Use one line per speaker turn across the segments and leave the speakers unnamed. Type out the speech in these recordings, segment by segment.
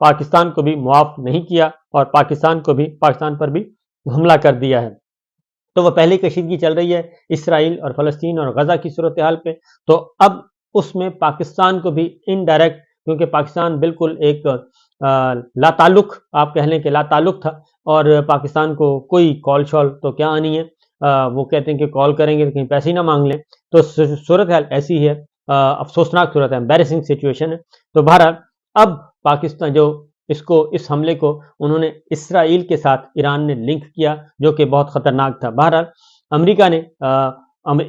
پاکستان کو بھی معاف نہیں کیا اور پاکستان پر بھی حملہ کر دیا ہے۔ تو وہ پہلی کشیدگی چل رہی ہے اسرائیل اور فلسطین اور غزہ کی صورتحال پہ، تو اب اس میں پاکستان کو بھی انڈائریکٹ، کیونکہ پاکستان بالکل ایک لا تعلق، آپ کہہ لیں کہ لا تعلق تھا، اور پاکستان کو کوئی کال شال تو کیا آنی ہے، وہ کہتے ہیں کہ کال کریں گے تو کہیں پیسے نہ مانگ لیں، تو صورتحال ایسی ہے، افسوسناک صورت ہے، امبیرسنگ سچویشن ہے۔ تو بہرحال اب پاکستان جو اس حملے کو انہوں نے اسرائیل کے ساتھ ایران نے لنک کیا، جو کہ بہت خطرناک تھا۔ بہرحال امریکہ نے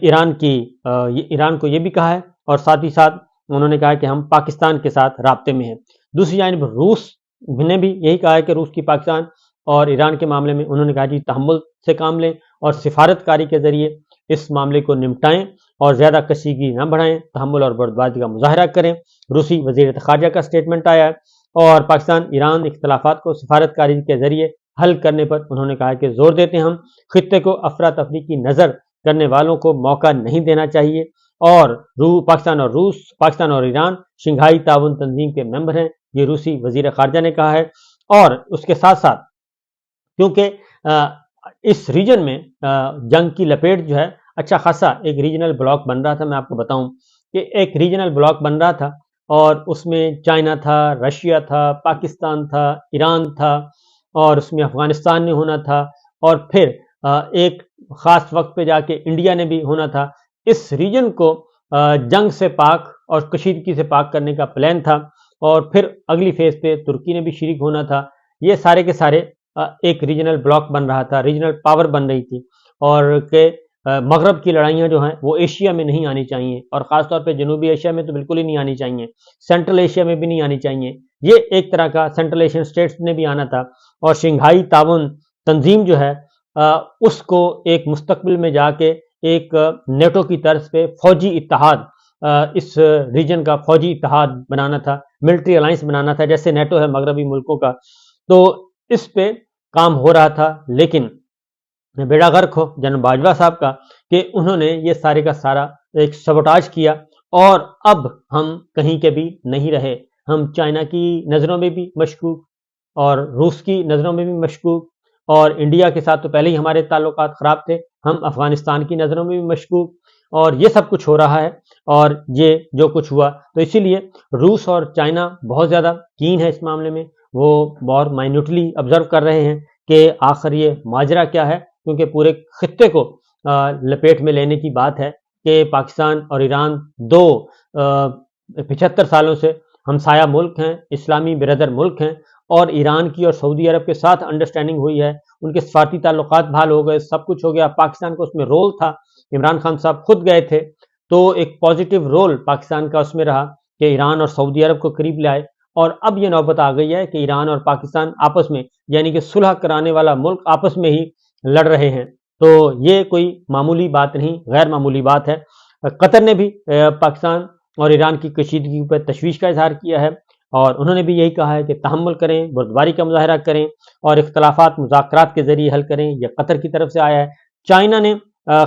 ایران کو یہ بھی کہا ہے، اور ساتھ ہی ساتھ انہوں نے کہا کہ ہم پاکستان کے ساتھ رابطے میں ہیں۔ دوسری جانب روس نے بھی یہی کہا ہے کہ روس کی پاکستان اور ایران کے معاملے میں انہوں نے کہا جی تحمل سے کام لیں اور سفارت کاری کے ذریعے اس معاملے کو نمٹائیں اور زیادہ کشیدگی نہ بڑھائیں، تحمل اور بردباری کا مظاہرہ کریں۔ روسی وزیر خارجہ کا سٹیٹمنٹ آیا ہے، اور پاکستان ایران اختلافات کو سفارت کاری کے ذریعے حل کرنے پر انہوں نے کہا کہ زور دیتے ہیں، ہم خطے کو افراتفری کی نظر کرنے والوں کو موقع نہیں دینا چاہیے، اور پاکستان اور ایران شنگھائی تعاون تنظیم کے ممبر ہیں، یہ روسی وزیر خارجہ نے کہا ہے۔ اور اس کے ساتھ ساتھ کیونکہ اس ریجن میں جنگ کی لپیٹ جو ہے اچھا خاصا ایک ریجنل بلاک بن رہا تھا، میں آپ کو بتاؤں کہ ایک ریجنل بلاک بن رہا تھا، اور اس میں چائنا تھا، رشیا تھا، پاکستان تھا، ایران تھا، اور اس میں افغانستان نے ہونا تھا، اور پھر ایک خاص وقت پہ جا کے انڈیا نے بھی ہونا تھا۔ اس ریجن کو جنگ سے پاک اور کشیدگی سے پاک کرنے کا پلان تھا، اور پھر اگلی فیز پہ ترکی نے بھی شریک ہونا تھا۔ یہ سارے کے سارے ایک ریجنل بلاک بن رہا تھا، ریجنل پاور بن رہی تھی، اور کہ مغرب کی لڑائیاں جو ہیں وہ ایشیا میں نہیں آنی چاہیے، اور خاص طور پہ جنوبی ایشیا میں تو بالکل ہی نہیں آنی چاہیے، سینٹرل ایشیا میں بھی نہیں آنی چاہیے۔ یہ ایک طرح کا سینٹرل ایشین اسٹیٹس نے بھی آنا تھا، اور شنگھائی تعاون تنظیم جو ہے اس کو ایک مستقبل میں جا کے ایک نیٹو کی طرز پہ فوجی اتحاد، اس ریجن کا فوجی اتحاد بنانا تھا، ملٹری الائنس بنانا تھا، جیسے نیٹو ہے مغربی ملکوں کا۔ تو اس پہ کام ہو رہا تھا، لیکن بیڑا غرق ہو جنرل باجوہ صاحب کا کہ انہوں نے یہ سارے کا سارا ایک سبوٹاج کیا، اور اب ہم کہیں کے بھی نہیں رہے، ہم چائنا کی نظروں میں بھی مشکوک، اور روس کی نظروں میں بھی مشکوک، اور انڈیا کے ساتھ تو پہلے ہی ہمارے تعلقات خراب تھے، ہم افغانستان کی نظروں میں بھی مشکوک، اور یہ سب کچھ ہو رہا ہے، اور یہ جو کچھ ہوا تو اسی لیے روس اور چائنا بہت زیادہ کین ہے اس معاملے میں، وہ بہت مائنوٹلی آبزرو کر رہے ہیں کہ آخر یہ ماجرا کیا ہے، کیونکہ پورے خطے کو لپیٹ میں لینے کی بات ہے کہ پاکستان اور ایران دو 75 سالوں سے ہمسایہ ملک ہیں، اسلامی برادر ملک ہیں، اور ایران کی اور سعودی عرب کے ساتھ انڈرسٹینڈنگ ہوئی ہے، ان کے سفارتی تعلقات بحال ہو گئے، سب کچھ ہو گیا، پاکستان کو اس میں رول تھا، عمران خان صاحب خود گئے تھے، تو ایک پازیٹیو رول پاکستان کا اس میں رہا کہ ایران اور سعودی عرب کو قریب لائے، اور اب یہ نوبت آ گئی ہے کہ ایران اور پاکستان آپس میں، یعنی کہ صلح کرانے والا ملک آپس میں ہی لڑ رہے ہیں، تو یہ کوئی معمولی بات نہیں، غیر معمولی بات ہے۔ قطر نے بھی پاکستان اور ایران کی کشیدگی پر تشویش کا اظہار کیا ہے، اور انہوں نے بھی یہی کہا ہے کہ تحمل کریں، بردباری کا مظاہرہ کریں، اور اختلافات مذاکرات کے ذریعے حل کریں، یہ قطر کی طرف سے آیا ہے۔ چائنا نے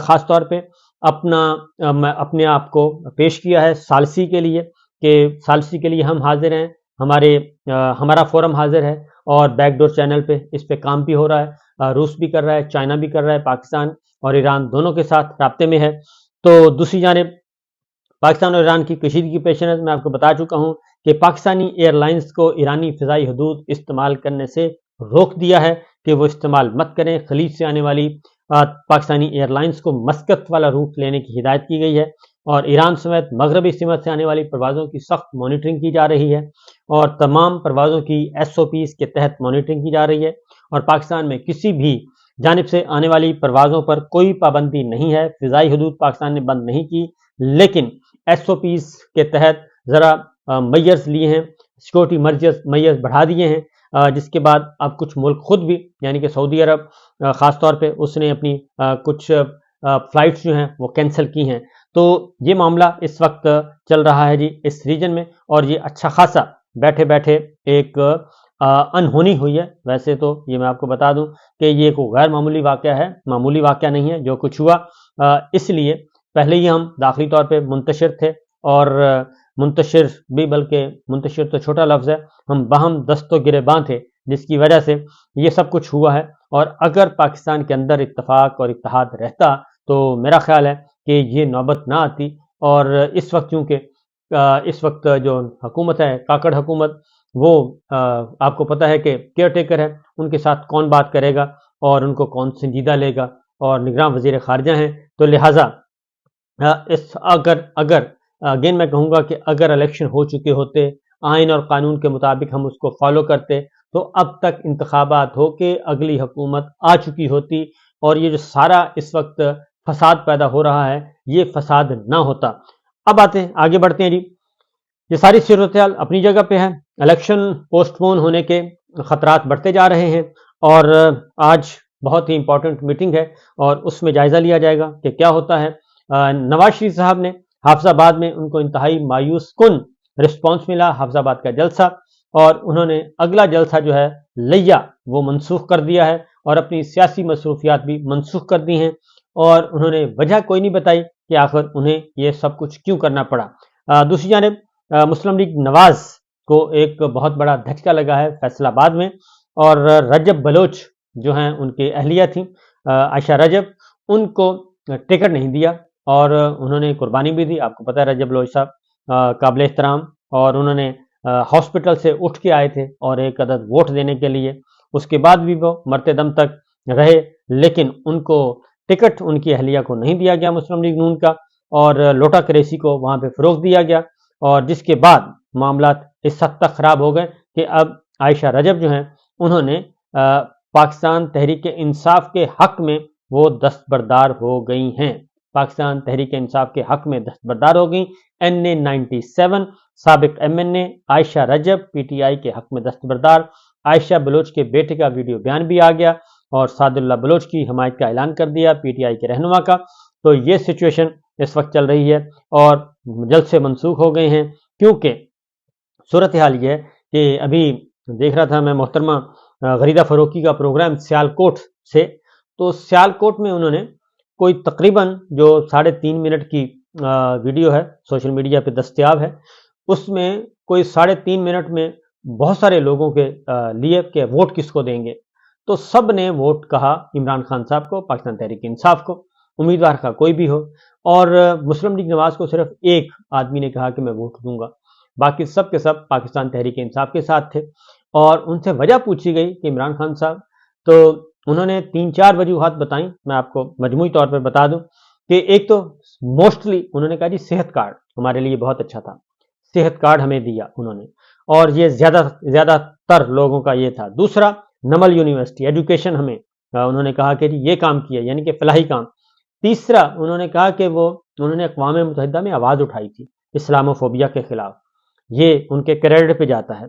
خاص طور پہ اپنے آپ کو پیش کیا ہے ثالثی کے لیے، کہ ثالثی کے لیے ہم حاضر ہیں، ہمارا فورم حاضر ہے، اور بیک ڈور چینل پہ اس پہ کام بھی ہو رہا ہے، روس بھی کر رہا ہے، چائنا بھی کر رہا ہے، پاکستان اور ایران دونوں کے ساتھ رابطے میں ہے۔ تو دوسری جانب پاکستان اور ایران کی کشیدگی کی پیش نظر میں آپ کو بتا چکا ہوں کہ پاکستانی ایئر لائنز کو ایرانی فضائی حدود استعمال کرنے سے روک دیا ہے کہ وہ استعمال مت کریں، خلیج سے آنے والی پاکستانی ایئر لائنز کو مسقط والا روٹ لینے کی ہدایت کی گئی ہے، اور ایران سمیت مغربی سمت سے آنے والی پروازوں کی سخت مانیٹرنگ کی جا رہی ہے، اور تمام پروازوں کی SOPs کے تحت مانیٹرنگ کی جا رہی ہے، اور پاکستان میں کسی بھی جانب سے آنے والی پروازوں پر کوئی پابندی نہیں ہے، فضائی حدود پاکستان نے بند نہیں کی، لیکن SOPs کے تحت ذرا میئرز لیے ہیں، سیکورٹی میئرز بڑھا دیے ہیں، جس کے بعد اب کچھ ملک خود بھی، یعنی کہ سعودی عرب خاص طور پہ اس نے اپنی کچھ فلائٹس جو ہیں وہ کینسل کی ہیں۔ تو یہ معاملہ اس وقت چل رہا ہے جی اس ریجن میں، اور یہ اچھا خاصا بیٹھے بیٹھے ایک انہونی ہوئی ہے۔ ویسے تو یہ میں آپ کو بتا دوں کہ یہ کوئی غیر معمولی واقعہ ہے، معمولی واقعہ نہیں ہے جو کچھ ہوا، اس لیے پہلے ہی ہم داخلی طور پہ منتشر تھے، اور منتشر بھی، بلکہ منتشر تو چھوٹا لفظ ہے، ہم باہم دست و گریباں تھے، جس کی وجہ سے یہ سب کچھ ہوا ہے۔ اور اگر پاکستان کے اندر اتفاق اور اتحاد رہتا تو میرا خیال ہے کہ یہ نوبت نہ آتی۔ اور اس وقت چونکہ اس وقت جو حکومت ہے، کاکڑ حکومت، وہ آپ کو پتہ ہے کہ کیئر ٹیکر ہے، ان کے ساتھ کون بات کرے گا اور ان کو کون سنجیدہ لے گا، اور نگراں وزیر خارجہ ہیں، تو لہٰذا اگر اگین میں کہوں گا کہ اگر الیکشن ہو چکے ہوتے، آئین اور قانون کے مطابق ہم اس کو فالو کرتے، تو اب تک انتخابات ہو کے اگلی حکومت آ چکی ہوتی، اور یہ جو سارا اس وقت فساد پیدا ہو رہا ہے، یہ فساد نہ ہوتا۔ اب آتے ہیں، آگے بڑھتے ہیں جی۔ یہ ساری صورتحال اپنی جگہ پہ ہے، الیکشن پوسٹ پون ہونے کے خطرات بڑھتے جا رہے ہیں، اور آج بہت ہی امپورٹنٹ میٹنگ ہے اور اس میں جائزہ لیا جائے گا کہ کیا ہوتا ہے۔ نواز شریف صاحب نے حافظ آباد میں ان کو انتہائی مایوس کن رسپانس ملا، حافظ آباد کا جلسہ، اور انہوں نے اگلا جلسہ جو ہے لیا وہ منسوخ کر دیا ہے، اور اپنی سیاسی مصروفیات بھی منسوخ کر دی ہیں، اور انہوں نے وجہ کوئی نہیں بتائی کہ آخر انہیں یہ سب کچھ کیوں کرنا پڑا۔ دوسری جانب مسلم لیگ نواز کو ایک بہت بڑا دھچکا لگا ہے فیصل آباد میں، اور رجب بلوچ جو ہیں ان کے اہلیہ تھیں عائشہ رجب، ان کو ٹکٹ نہیں دیا، اور انہوں نے قربانی بھی دی۔ آپ کو پتہ ہے رجب بلوچ صاحب قابل احترام، اور انہوں نے ہاسپٹل سے اٹھ کے آئے تھے اور ایک عدد ووٹ دینے کے لیے، اس کے بعد بھی وہ مرتے دم تک رہے، لیکن ان کو ٹکٹ ان کی اہلیہ کو نہیں دیا گیا مسلم لیگ نون کا، اور لوٹا کریسی کو وہاں پہ فروغ دیا گیا، اور جس کے بعد معاملات اس حد تک خراب ہو گئے کہ اب عائشہ رجب جو ہیں انہوں نے پاکستان تحریک انصاف کے حق میں وہ دستبردار ہو گئی ہیں، پاکستان تحریک انصاف کے حق میں دستبردار ہو گئی۔ NA97 سابق MNA Aisha Recep P T I کے حق میں دستبردار۔ عائشہ بلوچ کے بیٹے کا ویڈیو بیان بھی آ گیا، اور سعد اللہ بلوچ کی حمایت کا اعلان کر دیا پی ٹی آئی کے رہنما کا۔ تو یہ سچویشن اس وقت چل رہی ہے، اور جلد سے منسوخ ہو گئے ہیں، کیونکہ صورتحال یہ ہے کہ ابھی دیکھ رہا تھا میں محترمہ غریدہ فروکی کا پروگرام سیالکوٹ سے، تو سیالکوٹ میں انہوں نے کوئی تقریباً جو 3.5 منٹ کی ویڈیو ہے سوشل میڈیا پہ دستیاب ہے، اس میں کوئی 3.5 منٹ میں بہت سارے لوگوں کے لیے کہ ووٹ کس کو دیں گے، تو سب نے ووٹ کہا عمران خان صاحب کو، پاکستان تحریک انصاف کو، امیدوار کا کوئی بھی ہو، اور مسلم لیگ نواز کو صرف ایک آدمی نے کہا کہ میں ووٹ دوں گا، باقی سب کے سب پاکستان تحریک انصاف کے ساتھ تھے۔ اور ان سے وجہ پوچھی گئی کہ عمران خان صاحب، تو انہوں نے 3-4 وجوہات بتائیں، میں آپ کو مجموعی طور پر بتا دوں کہ ایک تو موسٹلی انہوں نے کہا جی صحت کارڈ ہمارے لیے بہت اچھا تھا، صحت کارڈ ہمیں دیا انہوں نے، اور یہ زیادہ تر لوگوں کا یہ تھا۔ دوسرا نمل یونیورسٹی ایجوکیشن، ہمیں انہوں نے کہا کہ جی یہ کام کیا، یعنی کہ فلاحی کام۔ تیسرا انہوں نے کہا کہ انہوں نے اقوام متحدہ میں آواز اٹھائی تھی اسلامو فوبیا کے خلاف، یہ ان کے کریڈٹ پہ جاتا ہے۔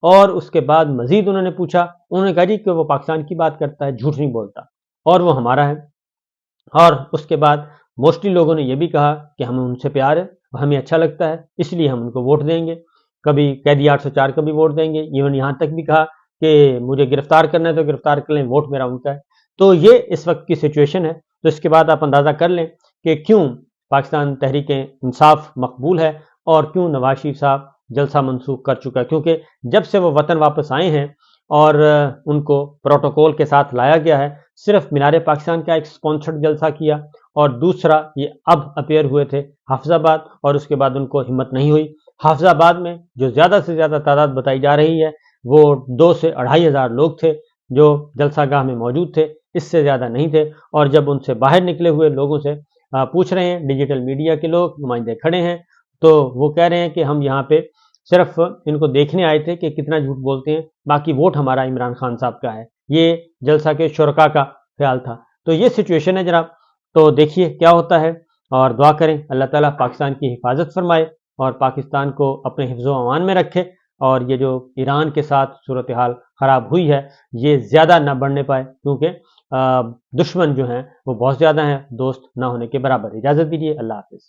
اور اس کے بعد مزید انہوں نے پوچھا، انہوں نے کہا جی کہ وہ پاکستان کی بات کرتا ہے، جھوٹ نہیں بولتا، اور وہ ہمارا ہے۔ اور اس کے بعد موسٹلی لوگوں نے یہ بھی کہا کہ ہمیں ان سے پیار ہے اور ہمیں اچھا لگتا ہے، اس لیے ہم ان کو ووٹ دیں گے، کبھی قیدی 804 کا بھی ووٹ دیں گے، ایون یہاں تک بھی کہا کہ مجھے گرفتار کرنا ہے تو گرفتار کر لیں، ووٹ میرا ان کا ہے۔ تو یہ اس وقت کی سچویشن ہے۔ تو اس کے بعد آپ اندازہ کر لیں کہ کیوں پاکستان تحریک انصاف مقبول ہے، اور کیوں نواز شریف صاحب جلسہ منسوخ کر چکا ہے، کیونکہ جب سے وہ وطن واپس آئے ہیں اور ان کو پروٹوکول کے ساتھ لایا گیا ہے، صرف مینار پاکستان کا ایک سپانسرڈ جلسہ کیا، اور دوسرا یہ اب اپیئر ہوئے تھے حافظ آباد، اور اس کے بعد ان کو ہمت نہیں ہوئی۔ حافظ آباد میں جو زیادہ سے زیادہ تعداد بتائی جا رہی ہے وہ 2 سے 2,500 ہزار لوگ تھے جو جلسہ گاہ میں موجود تھے، اس سے زیادہ نہیں تھے۔ اور جب ان سے باہر نکلے ہوئے لوگوں سے پوچھ رہے ہیں، ڈیجیٹل میڈیا کے لوگ نمائندے کھڑے ہیں، تو وہ کہہ رہے ہیں کہ ہم یہاں پہ صرف ان کو دیکھنے آئے تھے کہ کتنا جھوٹ بولتے ہیں، باقی ووٹ ہمارا عمران خان صاحب کا ہے۔ یہ جلسہ کے شرکاء کا خیال تھا۔ تو یہ سچویشن ہے جناب، تو دیکھیے کیا ہوتا ہے، اور دعا کریں اللہ تعالیٰ پاکستان کی حفاظت فرمائے اور پاکستان کو اپنے حفظ و امان میں رکھے، اور یہ جو ایران کے ساتھ صورتحال خراب ہوئی ہے یہ زیادہ نہ بڑھنے پائے، کیونکہ دشمن جو ہیں وہ بہت زیادہ ہیں، دوست نہ ہونے کے برابر۔ اجازت دیجیے، اللہ حافظ۔